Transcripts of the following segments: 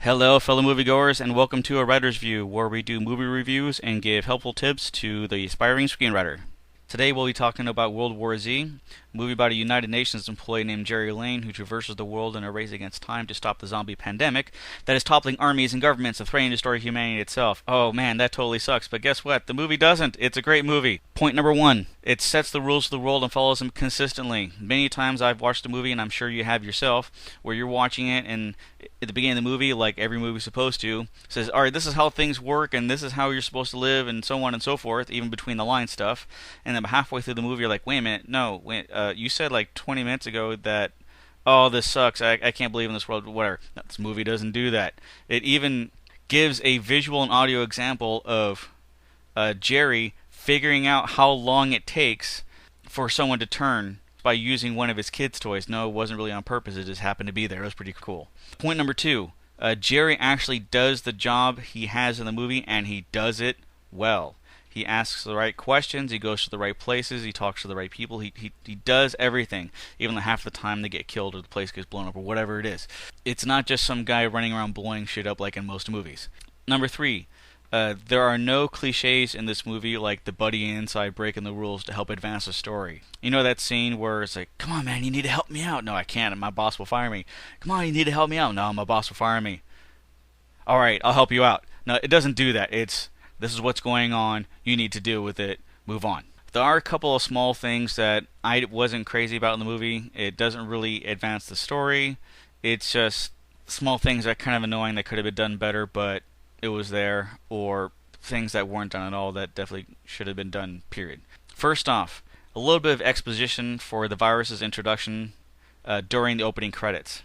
Hello, fellow moviegoers, and welcome to A Writer's View, where we do movie reviews and give helpful tips to the aspiring screenwriter. Today we'll be talking about World War Z, a movie about a United Nations employee named Jerry Lane who traverses the world in a race against time to stop the zombie pandemic that is toppling armies and governments and threatening to destroy humanity itself. Oh man, that totally sucks, but guess what? The movie doesn't. It's a great movie. Point number one, it sets the rules of the world and follows them consistently. Many times I've watched a movie, and I'm sure you have yourself, where you're watching it and at the beginning of the movie, like every movie's supposed to, says, alright, this is how things work and this is how you're supposed to live and so on and so forth, even between the line stuff. And then halfway through the movie you're like, wait a minute, no, wait, you said like 20 minutes ago that, oh, this sucks, I can't believe in this world, whatever. No, this movie doesn't do that. It even gives a visual and audio example of Jerry figuring out how long it takes for someone to turn by using one of his kids' toys. No, it wasn't really on purpose, it just happened to be there. It was pretty cool. Point number two, Jerry actually does the job he has in the movie, and he does it well. He asks the right questions, he goes to the right places, he talks to the right people, he does everything, even though half the time they get killed or the place gets blown up or whatever it is. It's not just some guy running around blowing shit up like in most movies. Number three, there are no cliches in this movie like the buddy inside breaking the rules to help advance the story. You know that scene where it's like, come on man, you need to help me out. No, I can't, my boss will fire me. Come on, you need to help me out. No, my boss will fire me. Alright, I'll help you out. No, it doesn't do that. It's, this is what's going on, you need to deal with it, move on. There are a couple of small things that I wasn't crazy about in the movie. It doesn't really advance the story. It's just small things that are kind of annoying that could have been done better, but it was there, or things that weren't done at all that definitely should have been done, period. First off, a little bit of exposition for the virus's introduction during the opening credits.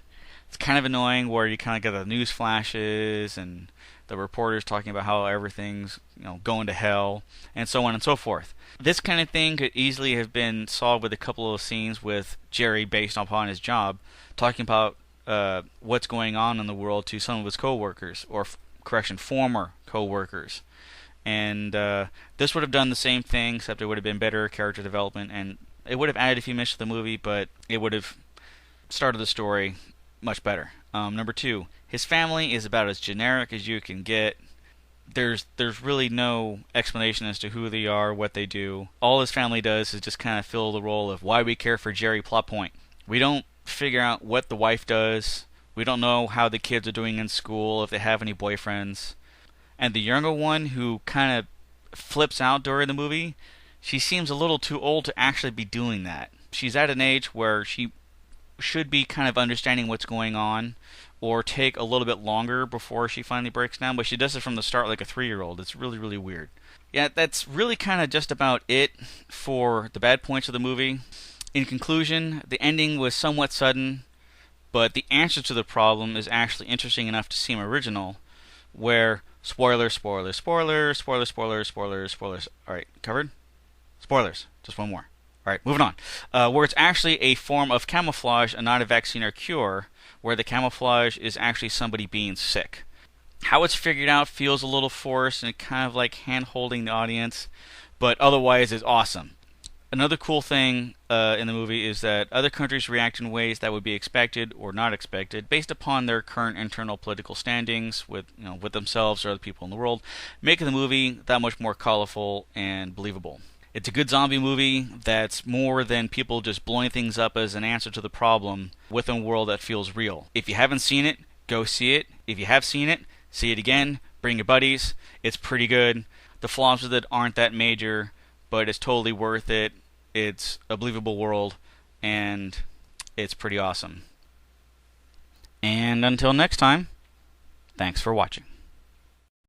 It's kind of annoying where you kind of get the news flashes and the reporters talking about how everything's going to hell and so on and so forth. This kind of thing could easily have been solved with a couple of scenes with Jerry based upon his job talking about what's going on in the world to some of his co-workers, or former co-workers. And this would have done the same thing, except it would have been better character development, and it would have added a few minutes to the movie, but it would have started the story much better. Number two, his family is about as generic as you can get. There's really no explanation as to who they are, what they do. All his family does is just kind of fill the role of why we care for Jerry plot point. We don't figure out what the wife does. We don't know how the kids are doing in school, if they have any boyfriends. And the younger one, who kind of flips out during the movie, she seems a little too old to actually be doing that. She's at an age where she should be kind of understanding what's going on, or take a little bit longer before she finally breaks down, but she does it from the start like a 3-year-old. It's really, really weird. Yeah, that's really kind of just about it for the bad points of the movie. In conclusion, the ending was somewhat sudden, but the answer to the problem is actually interesting enough to seem original, where spoilers. Alright, covered? Spoilers. Just one more. Alright, moving on. Where it's actually a form of camouflage and not a vaccine or cure, where the camouflage is actually somebody being sick. How it's figured out feels a little forced and kind of like hand-holding the audience, but otherwise is awesome. Another cool thing in the movie is that other countries react in ways that would be expected or not expected based upon their current internal political standings with themselves or other people in the world, making the movie that much more colorful and believable. It's a good zombie movie that's more than people just blowing things up as an answer to the problem within a world that feels real. If you haven't seen it, go see it. If you have seen it, see it again. Bring your buddies. It's pretty good. The flaws with it aren't that major, but it's totally worth it. It's a believable world, and it's pretty awesome. And until next time, thanks for watching.